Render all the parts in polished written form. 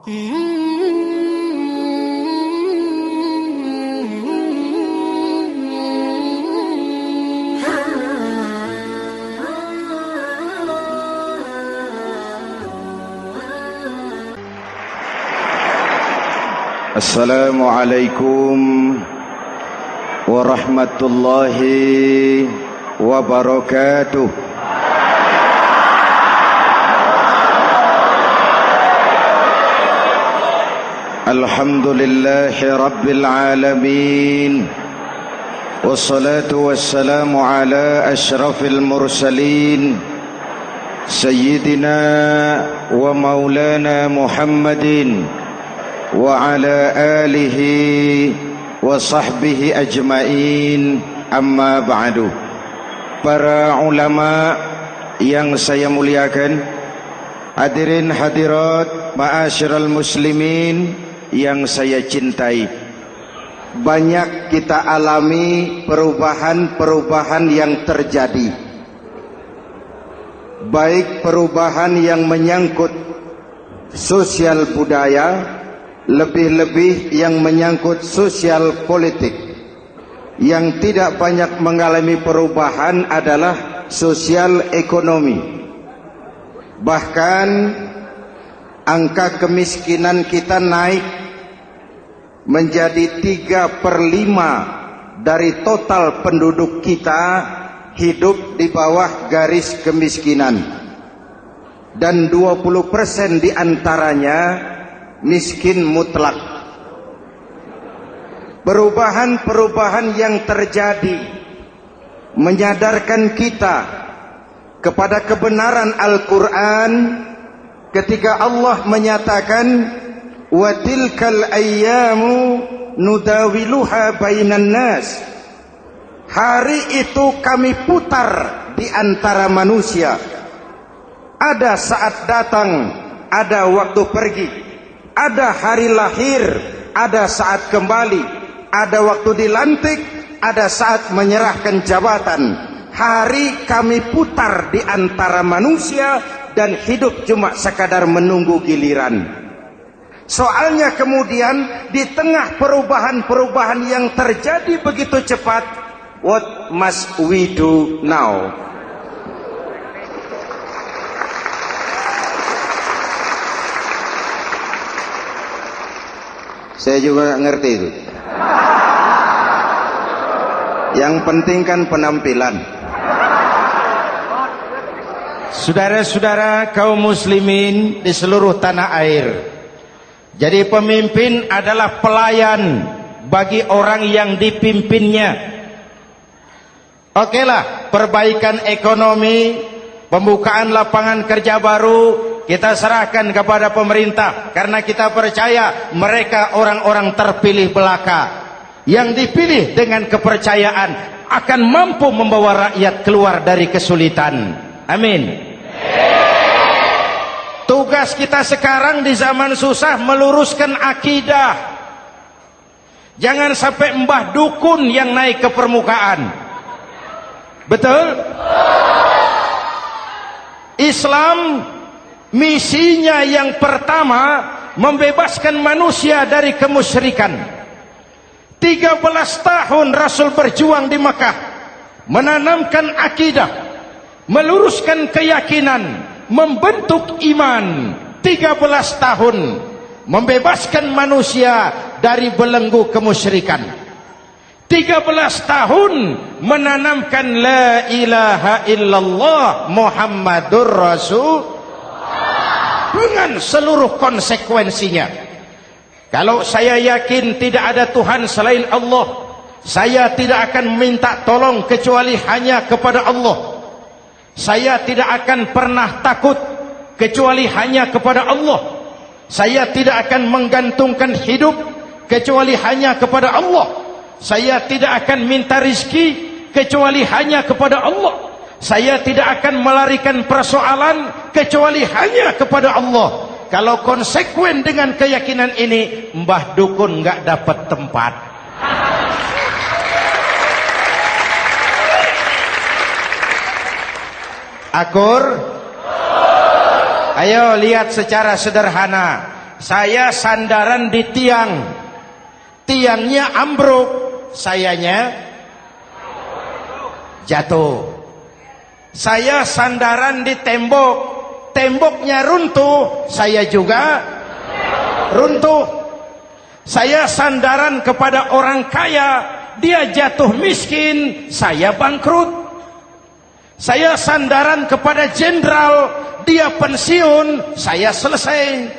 Assalamualaikum warahmatullahi wabarakatuh. Alhamdulillahi rabbil alamin. Wassalatu wassalamu ala ashrafil mursalin Sayyidina wa maulana Muhammadin wa ala alihi wa sahbihi ajmain, amma ba'du. Para ulama yang saya muliakan, hadirin hadirat ma'asyiral muslimin yang saya cintai, banyak kita alami perubahan-perubahan yang terjadi, baik perubahan yang menyangkut sosial budaya, lebih-lebih yang menyangkut sosial politik. Yang tidak banyak mengalami perubahan adalah sosial ekonomi. Bahkan angka kemiskinan kita naik menjadi 3/5 dari total penduduk kita hidup di bawah garis kemiskinan, dan 20% diantaranya miskin mutlak. Perubahan-perubahan yang terjadi menyadarkan kita kepada kebenaran Al-Quran ketika Allah menyatakan wa tilkal ayyamu nudawiluha bainan nas. Hari itu kami putar di antara manusia. Ada saat datang, ada waktu pergi. Ada hari lahir, ada saat kembali, ada waktu dilantik, ada saat menyerahkan jabatan. Hari kami putar di antara manusia dan hidup cuma sekadar menunggu giliran. Soalnya kemudian di tengah perubahan-perubahan yang terjadi begitu cepat, what must we do now? Saya juga nggak ngerti itu. Yang penting kan penampilan. Saudara-saudara kaum muslimin di seluruh tanah air, jadi pemimpin adalah pelayan bagi orang yang dipimpinnya. Okelah, perbaikan ekonomi, pembukaan lapangan kerja baru kita serahkan kepada pemerintah, karena kita percaya mereka orang-orang terpilih belaka yang dipilih dengan kepercayaan akan mampu membawa rakyat keluar dari kesulitan. Amin. Tugas kita sekarang di zaman susah meluruskan akidah. Jangan sampai mbah dukun yang naik ke permukaan. Betul? Islam misinya yang pertama membebaskan manusia dari kemusyrikan. 13 tahun Rasul berjuang di Makkah, menanamkan akidah, meluruskan keyakinan, membentuk iman. 13 tahun membebaskan manusia dari belenggu kemusyrikan. 13 tahun menanamkan la ilaha illallah Muhammadur Rasul dengan seluruh konsekuensinya. Kalau saya yakin tidak ada Tuhan selain Allah, saya tidak akan meminta tolong kecuali hanya kepada Allah. Saya tidak akan pernah takut kecuali hanya kepada Allah. Saya tidak akan menggantungkan hidup kecuali hanya kepada Allah. Saya tidak akan minta rizki kecuali hanya kepada Allah. Saya tidak akan melarikan persoalan kecuali hanya kepada Allah. Kalau konsekuen dengan keyakinan ini, mbah dukun nggak dapat tempat. Akur? Ayo lihat secara sederhana. saya sandaran di tiang, tiangnya ambruk, sayanya jatuh. Saya sandaran di tembok, temboknya runtuh, saya juga runtuh. Saya sandaran kepada orang kaya, dia jatuh miskin, saya bangkrut. Saya sandaran kepada jenderal, dia pensiun, saya selesai.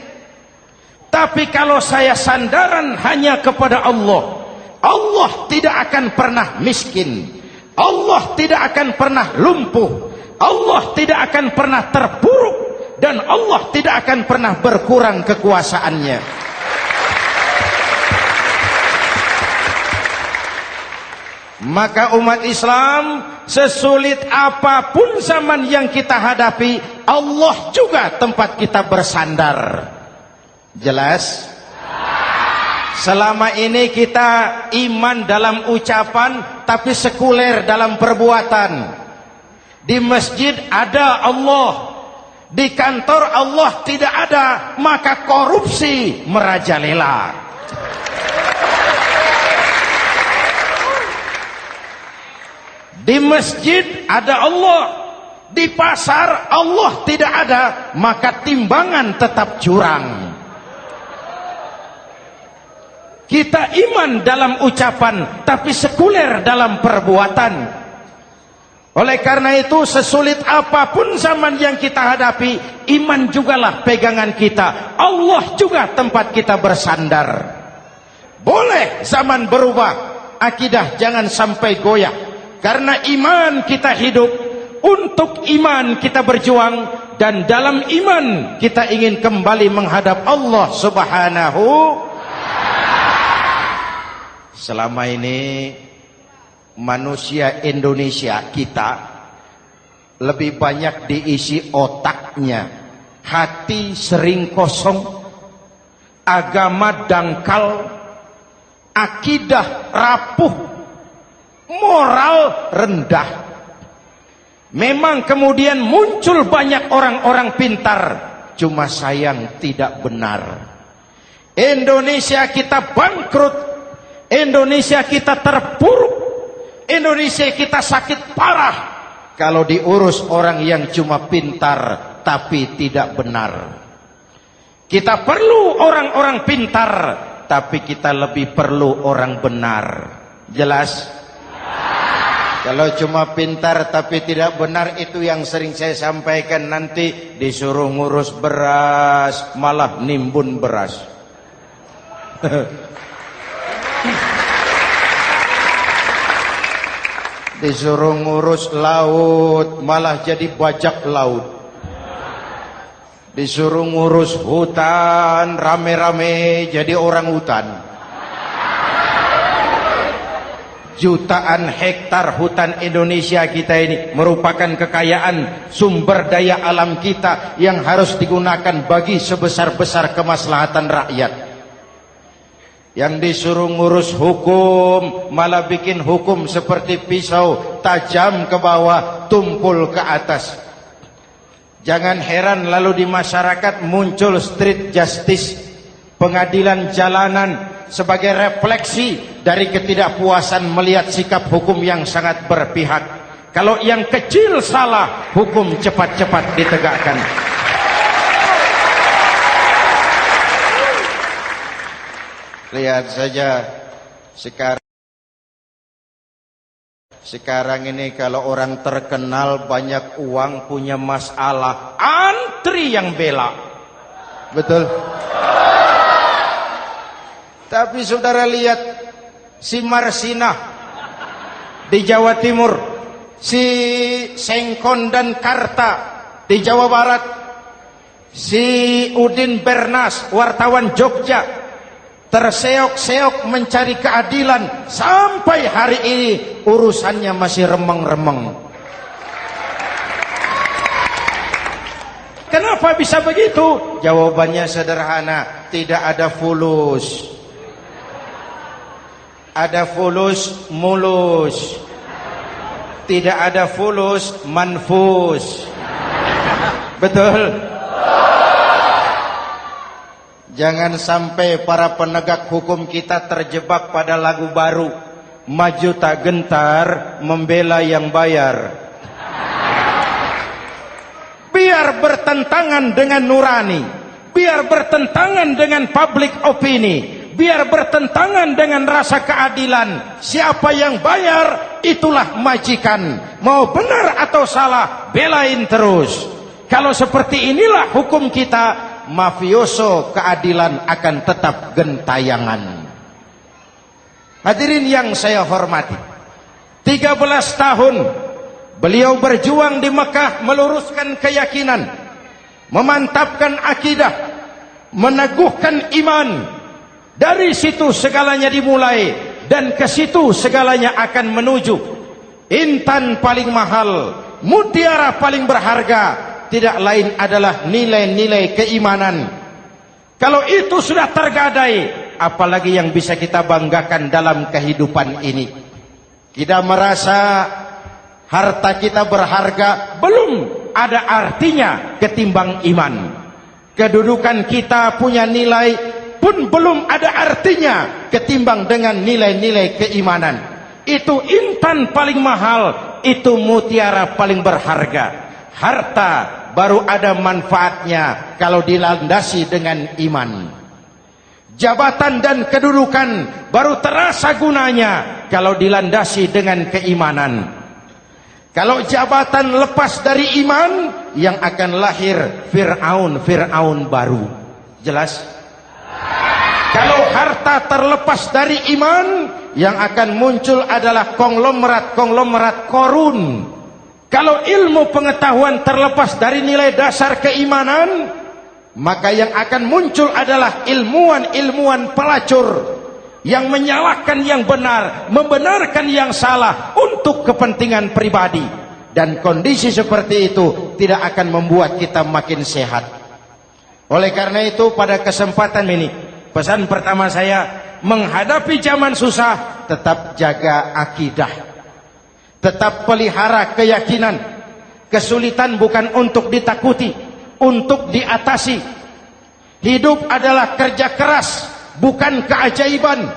Tapi kalau saya sandaran hanya kepada Allah, Allah tidak akan pernah miskin, Allah tidak akan pernah lumpuh, Allah tidak akan pernah terpuruk, dan Allah tidak akan pernah berkurang kekuasaannya. Maka umat Islam, sesulit apapun zaman yang kita hadapi, Allah juga tempat kita bersandar. Jelas? Selama ini kita iman dalam ucapan, tapi sekuler dalam perbuatan. Di masjid ada Allah, di kantor Allah tidak ada, maka korupsi merajalela. Di masjid ada Allah, di pasar Allah tidak ada, maka timbangan tetap curang. Kita iman dalam ucapan, tapi sekuler dalam perbuatan. Oleh karena itu, sesulit apapun zaman yang kita hadapi, iman jugalah pegangan kita, Allah juga tempat kita bersandar. Boleh zaman berubah, akidah jangan sampai goyah. Karena iman kita hidup, untuk iman kita berjuang, dan dalam iman kita ingin kembali menghadap Allah Subhanahu. Selama ini manusia Indonesia kita lebih banyak diisi otaknya, hati sering kosong, agama dangkal, akidah rapuh, moral rendah. Memang kemudian muncul banyak orang-orang pintar, cuma sayang tidak benar. Indonesia kita bangkrut, Indonesia kita terpuruk, Indonesia kita sakit parah kalau diurus orang yang cuma pintar tapi tidak benar. Kita perlu orang-orang pintar, tapi kita lebih perlu orang benar. Jelas? Kalau cuma pintar tapi tidak benar, itu yang sering saya sampaikan, nanti disuruh ngurus beras malah nimbun beras. Disuruh ngurus laut malah jadi bajak laut. Disuruh ngurus hutan rame-rame jadi orang hutan. Jutaan hektar hutan Indonesia kita ini merupakan kekayaan sumber daya alam kita yang harus digunakan bagi sebesar-besar kemaslahatan rakyat. Yang disuruh ngurus hukum malah bikin hukum seperti pisau, tajam ke bawah, tumpul ke atas. Jangan heran lalu di masyarakat muncul street justice, pengadilan jalanan, sebagai refleksi dari ketidakpuasan melihat sikap hukum yang sangat berpihak. Kalau yang kecil salah, hukum cepat-cepat ditegakkan. Lihat saja sekarang ini kalau orang terkenal banyak uang punya masalah, antri yang bela. Betul? Tapi saudara lihat si Marsinah di Jawa Timur, si Sengkon dan Karta di Jawa Barat, si Udin Bernas wartawan Jogja, terseok-seok mencari keadilan, sampai hari ini urusannya masih remeng-remeng. Kenapa bisa begitu? Jawabannya sederhana, tidak ada fulus. Ada fulus mulus, tidak ada fulus manfus. Betul? Jangan sampai para penegak hukum kita terjebak pada lagu baru, maju tak gentar, membela yang bayar. Biar bertentangan dengan nurani, biar bertentangan dengan public opini, biar bertentangan dengan rasa keadilan. Siapa yang bayar, itulah majikan. Mau benar atau salah, belain terus. Kalau seperti inilah hukum kita, mafioso keadilan akan tetap gentayangan. Hadirin yang saya hormati, 13 tahun beliau berjuang di Mekah meluruskan keyakinan, memantapkan akidah, meneguhkan iman. Dari situ segalanya dimulai dan ke situ segalanya akan menuju. Intan paling mahal, mutiara paling berharga, tidak lain adalah nilai-nilai keimanan. Kalau itu sudah tergadai, apalagi yang bisa kita banggakan dalam kehidupan ini? Kita merasa harta kita berharga, belum ada artinya ketimbang iman. Kedudukan kita punya nilai pun belum ada artinya ketimbang dengan nilai-nilai keimanan. Itu intan paling mahal, itu mutiara paling berharga. Harta baru ada manfaatnya kalau dilandasi dengan iman. Jabatan dan kedudukan baru terasa gunanya kalau dilandasi dengan keimanan. Kalau jabatan lepas dari iman, yang akan lahir Fir'aun baru. Jelas? Kalau harta terlepas dari iman, yang akan muncul adalah konglomerat korun. Kalau ilmu pengetahuan terlepas dari nilai dasar keimanan, maka yang akan muncul adalah ilmuwan pelacur yang menyalahkan yang benar, membenarkan yang salah untuk kepentingan pribadi. Dan kondisi seperti itu tidak akan membuat kita makin sehat. Oleh karena itu, pada kesempatan ini, pesan pertama saya, menghadapi zaman susah, tetap jaga akidah. Tetap pelihara keyakinan. Kesulitan bukan untuk ditakuti, untuk diatasi. Hidup adalah kerja keras, bukan keajaiban.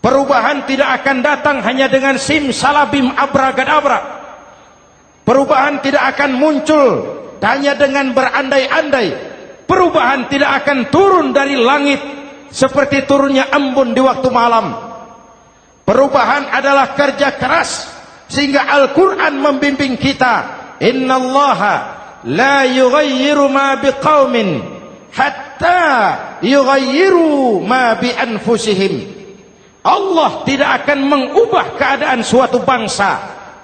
Perubahan tidak akan datang hanya dengan simsalabim abragadabra. Perubahan tidak akan muncul hanya dengan berandai-andai. Perubahan tidak akan turun dari langit seperti turunnya embun di waktu malam. Perubahan adalah kerja keras. Sehingga Al-Quran membimbing kita, innallaha la yughayyiru ma biqaumin hatta yughayyiru ma bi anfusihim. Allah tidak akan mengubah keadaan suatu bangsa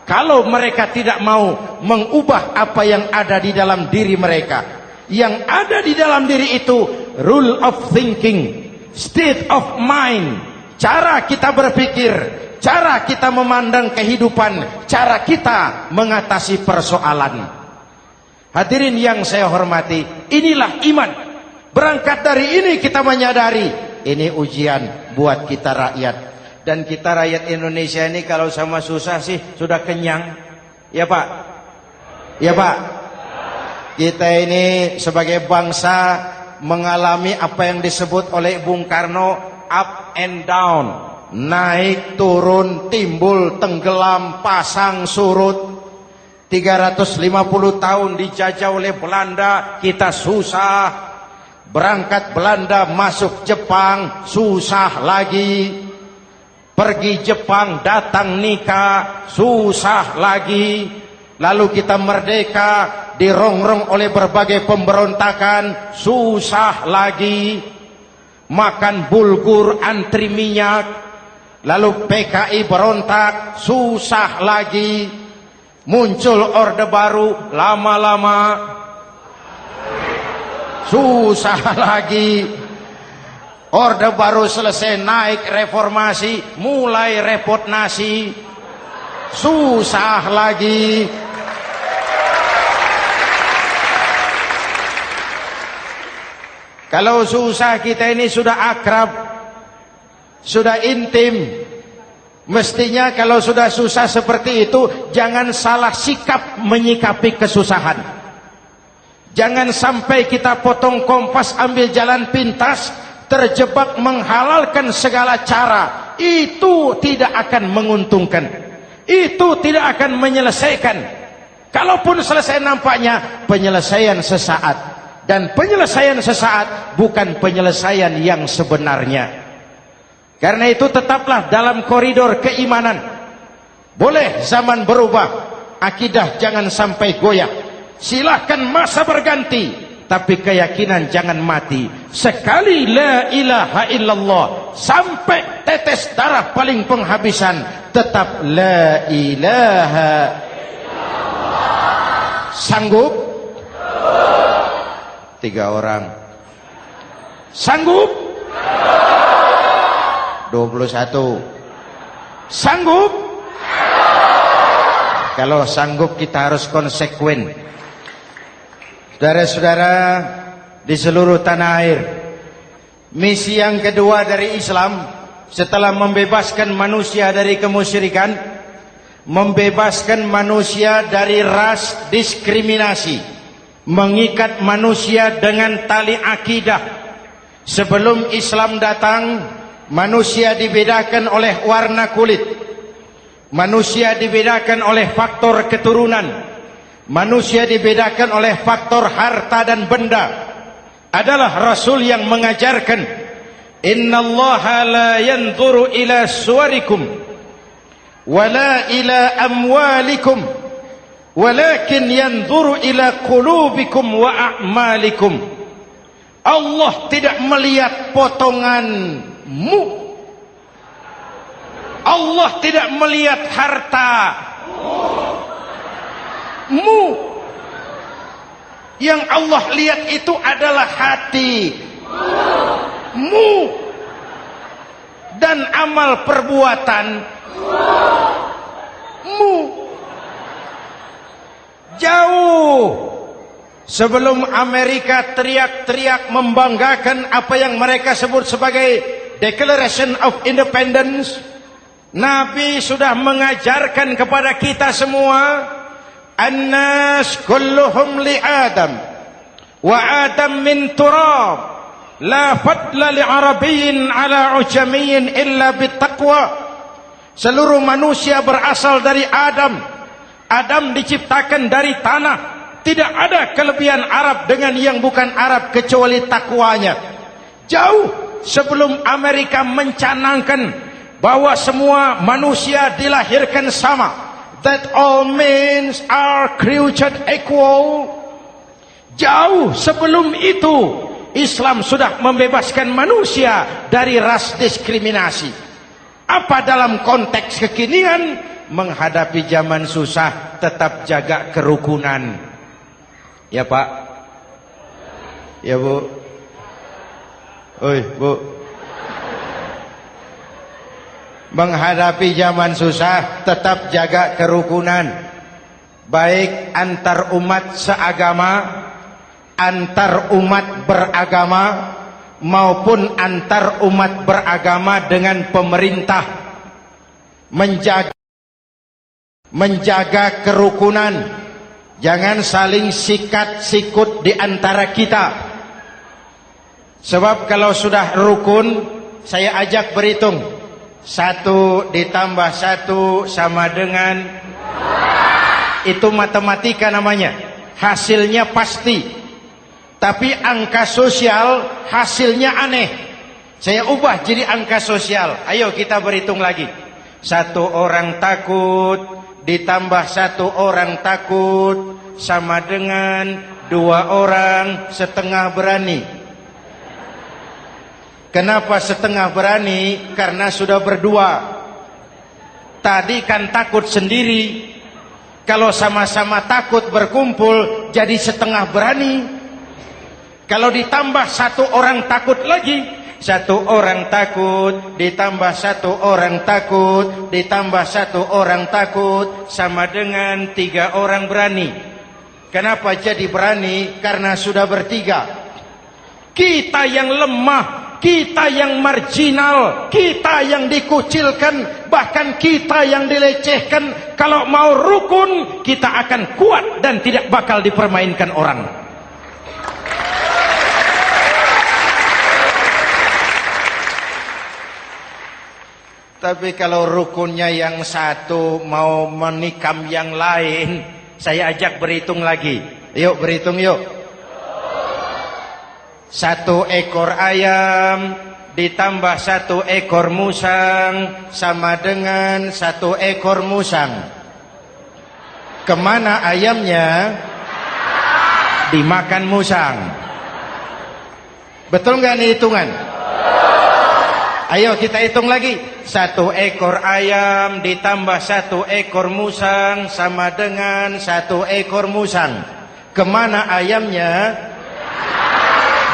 kalau mereka tidak mau mengubah apa yang ada di dalam diri mereka. Yang ada di dalam diri itu rule of thinking, state of mind, cara kita berpikir, cara kita memandang kehidupan, cara kita mengatasi persoalan. Hadirin yang saya hormati, inilah iman. Berangkat dari ini kita menyadari, ini ujian buat kita rakyat. Dan kita rakyat Indonesia ini kalau sama susah sih sudah kenyang. Ya Pak? Ya Pak? Kita ini sebagai bangsa mengalami apa yang disebut oleh Bung Karno up and down. Naik, turun, timbul, tenggelam, pasang, surut. 350 tahun dijajah oleh Belanda, kita susah. Berangkat Belanda, masuk Jepang, susah lagi. Pergi Jepang, datang nikah, susah lagi. Lalu kita merdeka, dirongrong oleh berbagai pemberontakan, susah lagi. Makan bulgur, antri minyak. Lalu PKI berontak, susah lagi. Muncul orde baru, lama-lama susah lagi. Orde baru selesai, naik reformasi, mulai repot nasi, susah lagi. Kalau susah kita ini sudah akrab, sudah intim. Mestinya kalau sudah susah seperti itu, jangan salah sikap menyikapi kesusahan. Jangan sampai kita potong kompas, ambil jalan pintas, terjebak menghalalkan segala cara. Itu tidak akan menguntungkan, itu tidak akan menyelesaikan. Kalaupun selesai, nampaknya penyelesaian sesaat, dan penyelesaian sesaat bukan penyelesaian yang sebenarnya. Karena itu tetaplah dalam koridor keimanan. Boleh zaman berubah, akidah jangan sampai goyah. Silahkan masa berganti, tapi keyakinan jangan mati. Sekali la ilaha illallah, sampai tetes darah paling penghabisan, tetap la ilaha illallah. Sanggup? 3 orang. Sanggup? 21. Sanggup? Kalau sanggup kita harus konsekuen. Saudara-saudara di seluruh tanah air, misi yang kedua dari Islam setelah membebaskan manusia dari kemusyrikan, membebaskan manusia dari ras diskriminasi, mengikat manusia dengan tali akidah. Sebelum Islam datang, manusia dibedakan oleh warna kulit, manusia dibedakan oleh faktor keturunan, manusia dibedakan oleh faktor harta dan benda. Adalah Rasul yang mengajarkan, innallaha la yanzuru ila suwarikum wala ila amwalikum walakin yanzuru ila qulubikum wa a'malikum. Allah tidak melihat potonganmu, Allah tidak melihat hartamu. Yang Allah lihat itu adalah hatimu dan amal perbuatanmu. Jauh sebelum Amerika teriak-teriak membanggakan apa yang mereka sebut sebagai Declaration of Independence, Nabi sudah mengajarkan kepada kita semua, An-nas kulluhum li Adam wa Adam min turab la fadla li Arabiyyin ala ujamiyyin illa bittaqwa. Seluruh manusia berasal dari Adam. Adam diciptakan dari tanah. Tidak ada kelebihan Arab dengan yang bukan Arab kecuali takwanya. Jauh sebelum Amerika mencanangkan bahwa semua manusia dilahirkan sama, that all men are created equal. Jauh sebelum itu Islam sudah membebaskan manusia dari ras diskriminasi. Apa dalam konteks kekinian menghadapi zaman susah tetap jaga kerukunan? Ya Pak, ya Bu, oi Bu. Menghadapi zaman susah tetap jaga kerukunan, baik antar umat seagama, antar umat beragama, maupun antar umat beragama dengan pemerintah. Menjaga kerukunan, jangan saling sikat sikut di antara kita. Sebab kalau sudah rukun, saya ajak berhitung, 1 ditambah 1 sama dengan, itu matematika namanya, hasilnya pasti. Tapi angka sosial hasilnya aneh. Saya ubah jadi angka sosial. Ayo kita berhitung lagi. 1 orang takut ditambah 1 orang takut sama dengan 2 orang setengah berani. Kenapa setengah berani? Karena sudah berdua. Tadi kan takut sendiri. Kalau sama-sama takut berkumpul jadi setengah berani. Kalau ditambah 1 orang takut lagi, 1 orang takut ditambah 1 orang takut ditambah 1 orang takut sama dengan 3 orang berani. Kenapa jadi berani? Karena sudah bertiga. Kita yang lemah, kita yang marginal, kita yang dikucilkan, bahkan kita yang dilecehkan, kalau mau rukun kita akan kuat dan tidak bakal dipermainkan orang. Tapi kalau rukunnya yang satu mau menikam yang lain, saya ajak berhitung lagi. Yuk berhitung yuk. 1 ekor ayam ditambah 1 ekor musang sama dengan 1 ekor musang. Kemana ayamnya? Dimakan musang. Betul nggak nih hitungan? Ayo kita hitung lagi. 1 ekor ayam ditambah 1 ekor musang sama dengan 1 ekor musang. Kemana ayamnya?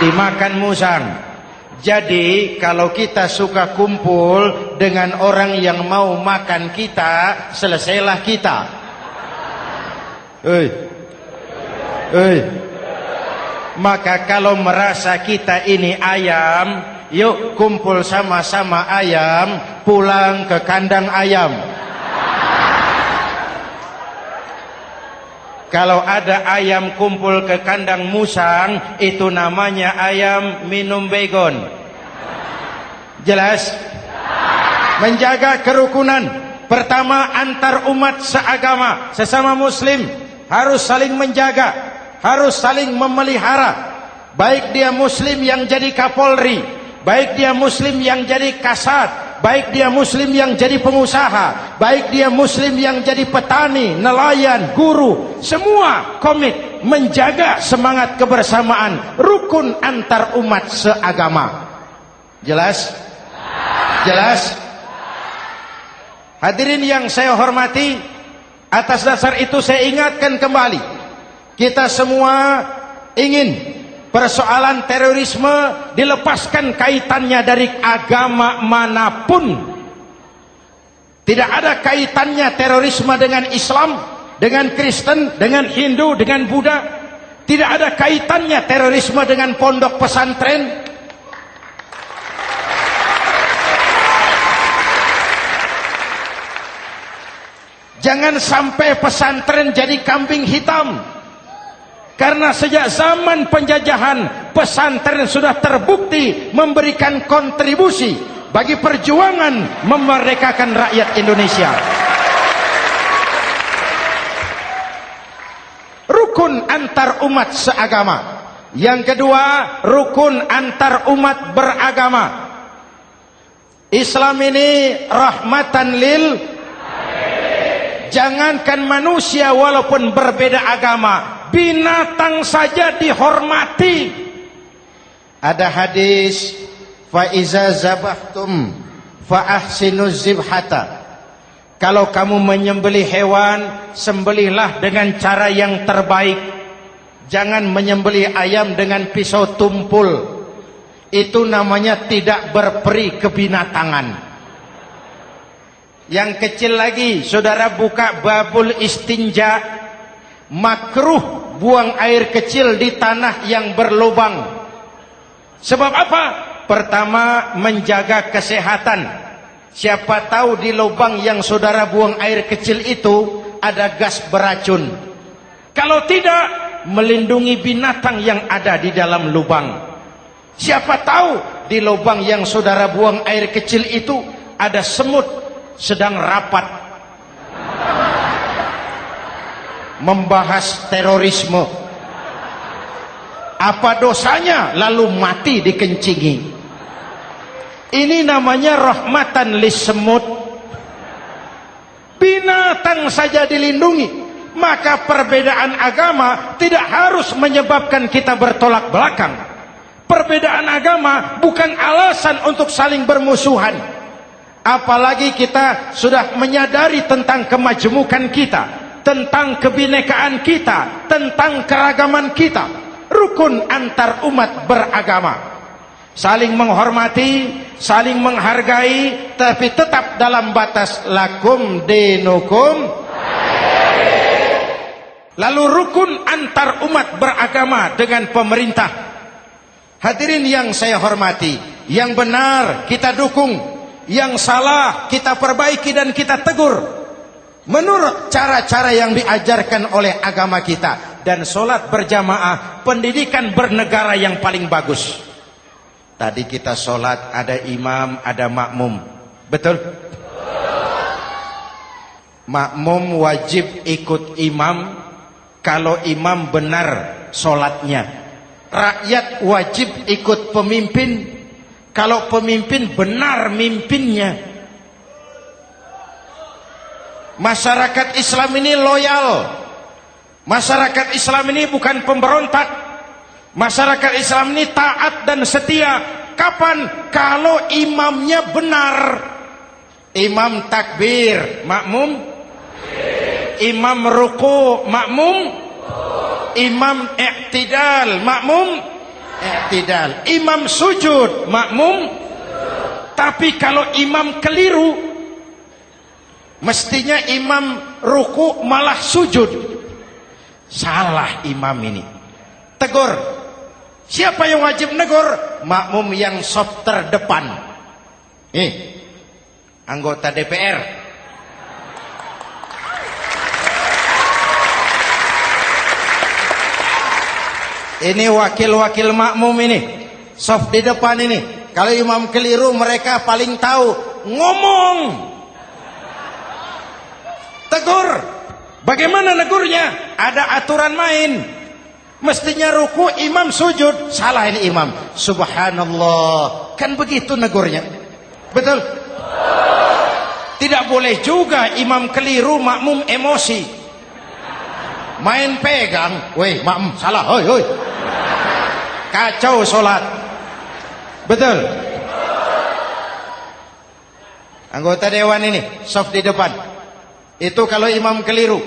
Dimakan musang. Jadi kalau kita suka kumpul dengan orang yang mau makan kita, selesailah kita. Maka kalau merasa kita ini ayam, yuk kumpul sama-sama ayam, pulang ke kandang ayam. Kalau ada ayam kumpul ke kandang musang, itu namanya ayam minum baygon. Jelas? Menjaga kerukunan. Pertama, antar umat seagama, sesama muslim harus saling menjaga, harus saling memelihara. Baik dia muslim yang jadi kapolri, baik dia muslim yang jadi kasat, baik dia muslim yang jadi pengusaha, baik dia muslim yang jadi petani, nelayan, guru, semua komit menjaga semangat kebersamaan, rukun antar umat seagama. Jelas? Jelas? Hadirin yang saya hormati, atas dasar itu saya ingatkan kembali, kita semua ingin persoalan terorisme dilepaskan kaitannya dari agama manapun. Tidak ada kaitannya terorisme dengan Islam, dengan Kristen, dengan Hindu, dengan Buddha. Tidak ada kaitannya terorisme dengan pondok pesantren. Jangan sampai pesantren jadi kambing hitam. Karena sejak zaman penjajahan, pesantren sudah terbukti memberikan kontribusi bagi perjuangan memerdekakan rakyat Indonesia. Rukun antar umat seagama. Yang kedua, rukun antar umat beragama. Islam ini rahmatan lil. Jangankan manusia walaupun berbeda agama, binatang saja dihormati. Ada hadis, fa iza zabahtum fa ahsinuz zibhata. Kalau kamu menyembelih hewan, sembelihlah dengan cara yang terbaik. Jangan menyembelih ayam dengan pisau tumpul. Itu namanya tidak berperi kebinatangan. Yang kecil lagi, saudara buka babul istinja, makruh buang air kecil di tanah yang berlubang. Sebab apa? Pertama, menjaga kesehatan. Siapa tahu di lubang yang saudara buang air kecil itu ada gas beracun. Kalau tidak, melindungi binatang yang ada di dalam lubang. Siapa tahu di lubang yang saudara buang air kecil itu ada semut sedang rapat membahas terorisme. Apa dosanya lalu mati dikencingi? Ini namanya rahmatan lis semut. Binatang saja dilindungi. Maka perbedaan agama tidak harus menyebabkan kita bertolak belakang. Perbedaan agama bukan alasan untuk saling bermusuhan. Apalagi kita sudah menyadari tentang kemajemukan kita, tentang kebinekaan kita, tentang keragaman kita. Rukun antar umat beragama. Saling menghormati, saling menghargai, tapi tetap dalam batas lakum dinukum. Lalu rukun antar umat beragama dengan pemerintah. Hadirin yang saya hormati, yang benar kita dukung, yang salah kita perbaiki dan kita tegur menurut cara-cara yang diajarkan oleh agama kita. Dan sholat berjamaah, pendidikan bernegara yang paling bagus. Tadi kita sholat ada imam, ada makmum. Betul? Makmum wajib ikut imam kalau imam benar sholatnya. Rakyat wajib ikut pemimpin kalau pemimpin benar mimpinnya. Masyarakat Islam ini loyal. Masyarakat Islam ini bukan pemberontak. Masyarakat Islam ini taat dan setia. Kapan? Kalau imamnya benar. Imam takbir, makmum. Imam ruku, makmum. Imam i'tidal, makmum. I'tidal. Imam sujud, makmum. Tapi kalau imam keliru, mestinya imam ruku malah sujud. Salah imam ini. Tegur. Siapa yang wajib negur? Makmum yang saf terdepan. Anggota DPR. Ini wakil-wakil makmum ini, saf di depan ini. Kalau imam keliru mereka paling tahu. Ngomong. Tegur. Bagaimana negurnya? Ada aturan main. Mestinya ruku, imam sujud. Salah ini imam. Subhanallah. Kan begitu negurnya. Betul? Tidak boleh juga imam keliru, makmum emosi. Main pegang. Woi, makmum salah. Hoi, hoi. Kacau sholat. Betul? Anggota dewan ini, saf di depan. Itu kalau imam keliru.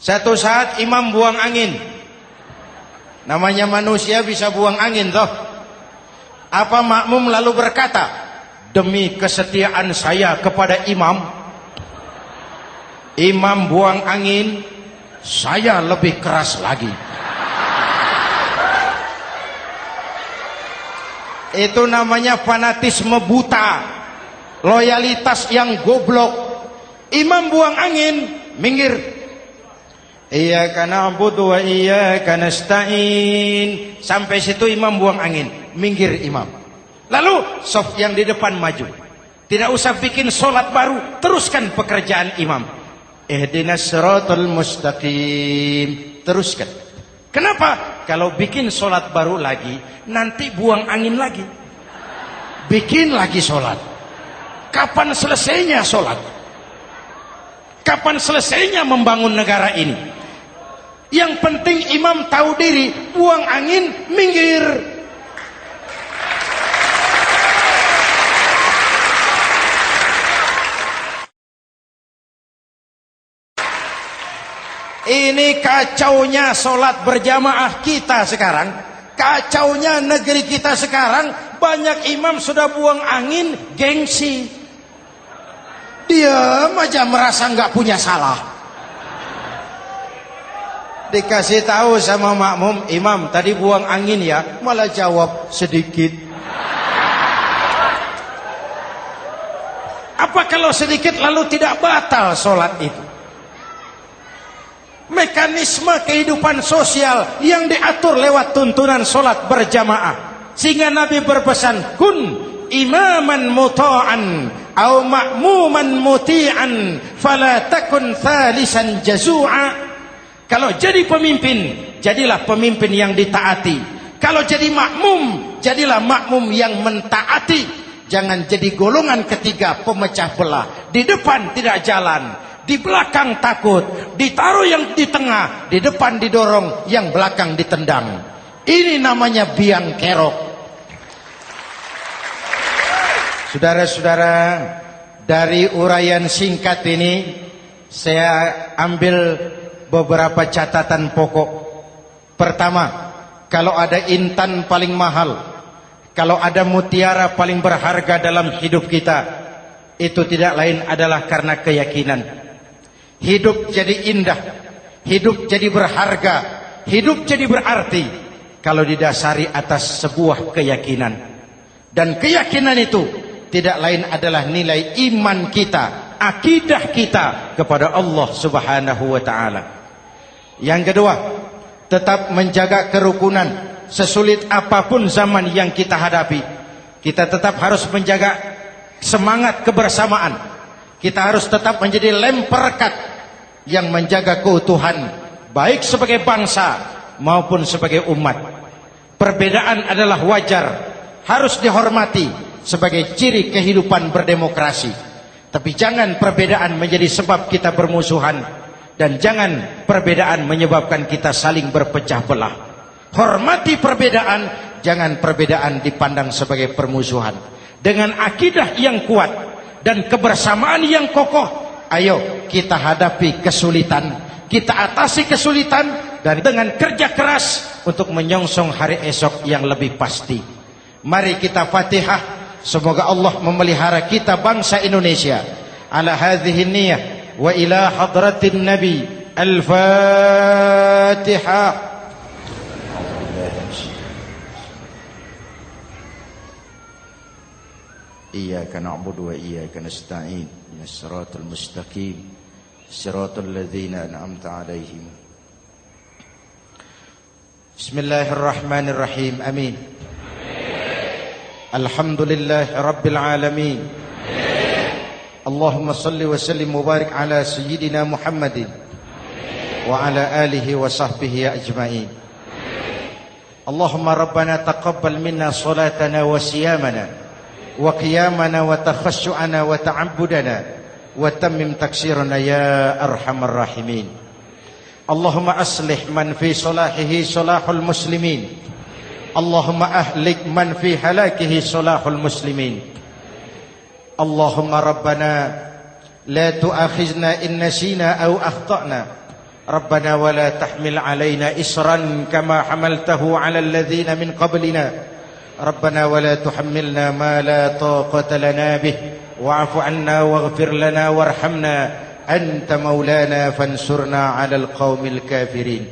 Satu saat imam buang angin. Namanya manusia bisa buang angin toh. Apa makmum lalu berkata, demi kesetiaan saya kepada imam, imam buang angin, saya lebih keras lagi. Itu namanya fanatisme buta, loyalitas yang goblok. Imam buang angin, minggir. Iyyaka na'budu wa iyyaka nasta'in. Sampai situ imam buang angin, minggir imam. Lalu saf yang di depan maju. Tidak usah bikin sholat baru, teruskan pekerjaan imam. Ihdinas siratal mustaqim. Teruskan. Kenapa? Kalau bikin sholat baru lagi, nanti buang angin lagi. Bikin lagi sholat. Kapan selesainya sholat? Kapan selesainya membangun negara ini? Yang penting imam tahu diri, buang angin, minggir. Ini kacaunya sholat berjamaah kita sekarang. Kacaunya negeri kita sekarang. Banyak imam sudah buang angin, gengsi. Diam aja merasa nggak punya salah. Dikasih tahu sama makmum, imam tadi buang angin ya, malah jawab sedikit. Apa kalau sedikit lalu tidak batal sholat itu? Mekanisme kehidupan sosial yang diatur lewat tuntunan sholat berjamaah. Sehingga Nabi berpesan, kun imaman muta'an au ma'muman muti'an fala takun thalisan jazu'a. Kalau jadi pemimpin, jadilah pemimpin yang ditaati. Kalau jadi makmum, jadilah makmum yang mentaati. Jangan jadi golongan ketiga pemecah belah. Di depan tidak jalan, di belakang takut, ditaruh yang di tengah, di depan didorong, yang belakang ditendang. Ini namanya biang kerok. Saudara-saudara, dari uraian singkat ini saya ambil beberapa catatan pokok. Pertama, kalau ada intan paling mahal, kalau ada mutiara paling berharga dalam hidup kita, itu tidak lain adalah karena keyakinan. Hidup jadi indah, hidup jadi berharga, hidup jadi berarti kalau didasari atas sebuah keyakinan. Dan keyakinan itu tidak lain adalah nilai iman kita, akidah kita kepada Allah Subhanahu wa taala. Yang kedua, tetap menjaga kerukunan. Sesulit apapun zaman yang kita hadapi, kita tetap harus menjaga semangat kebersamaan. Kita harus tetap menjadi lem perekat yang menjaga keutuhan baik sebagai bangsa maupun sebagai umat. Perbedaan adalah wajar, harus dihormati sebagai ciri kehidupan berdemokrasi. Tapi jangan perbedaan menjadi sebab kita bermusuhan, dan jangan perbedaan menyebabkan kita saling berpecah belah. Hormati perbedaan, jangan perbedaan dipandang sebagai permusuhan. Dengan akidah yang kuat dan kebersamaan yang kokoh, ayo kita hadapi kesulitan, kita atasi kesulitan, dan dengan kerja keras untuk menyongsong hari esok yang lebih pasti. Mari kita Fatihah, semoga Allah memelihara kita bangsa Indonesia. Ala hadhihi niyyah wa ila hadratin Nabi. Al-Fatihah. Iyyaka na'budu wa iyyaka nasta'in. Ihdinas siratal mustaqim. Siratal ladzina an'amta 'alaihim. Bismillahirrahmanirrahim. Amin. Alhamdulillahi rabbil alamin. Allahumma salli wa sallim wa barik ala sayyidina Muhammadin wa ala alihi wa sahbihi ajma'in. Allahumma rabbana taqabbal minna salatana wa siyamana wa qiyamana wa takhashu'ana wa ta'abbudana wa tammim taksirana ya arhamar rahimin. Allahumma aslih man fi salahihi salahul muslimin. Allahumma ahlik man fi halakihi salahul muslimin. Allahumma rabbana la tu'akhizna in nasina aw akhtana. Rabbana wa la tahmil alaina isran kama hamaltahu ala alladhina min qablina. Rabbana wa la tuhammilna ma la taqata lana bih wa'fu 'anna waghfir lana warhamna anta maulana fansurna 'alal qaumil kafirin.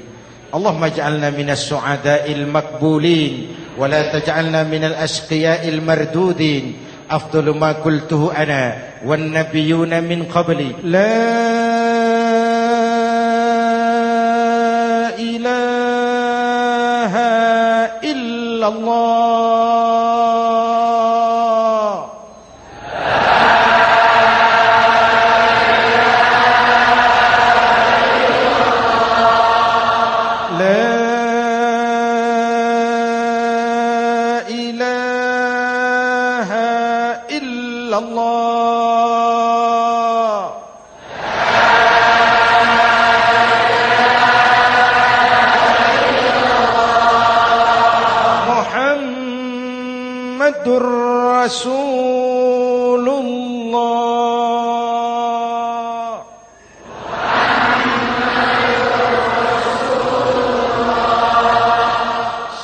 Allahumma ij'alna minas su'ada'il maqbulin wa la taj'alna minal ashqiya'il mardudin. Afdalu ma qultuhu ana wan nabiyyuna min qabli. La ilaha illallah. Rasulullah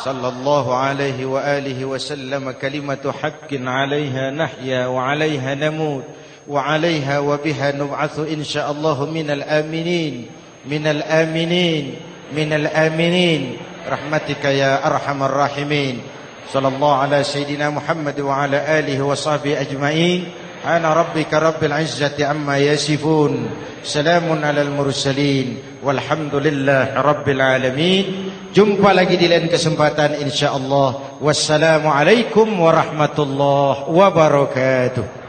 sallallahu alaihi wa alihi wa sallam. Kalimatu haqqin 'alaiha nahya wa 'alaiha namut wa 'alaiha wa biha nub'atsu insyaallah minal aminin minal aminin minal aminin rahmatika ya arhamar rahimin. Sallallahu ala sayyidina Muhammad wa ala alihi wa sahbihi ajma'in. Ana rabbika rabbil izzati amma yasifun. Salamun alal mursalin. Walhamdulillahi rabbil alamin. Jumpa lagi di lain kesempatan insyaallah. Wassalamualaikum warahmatullahi wabarakatuh.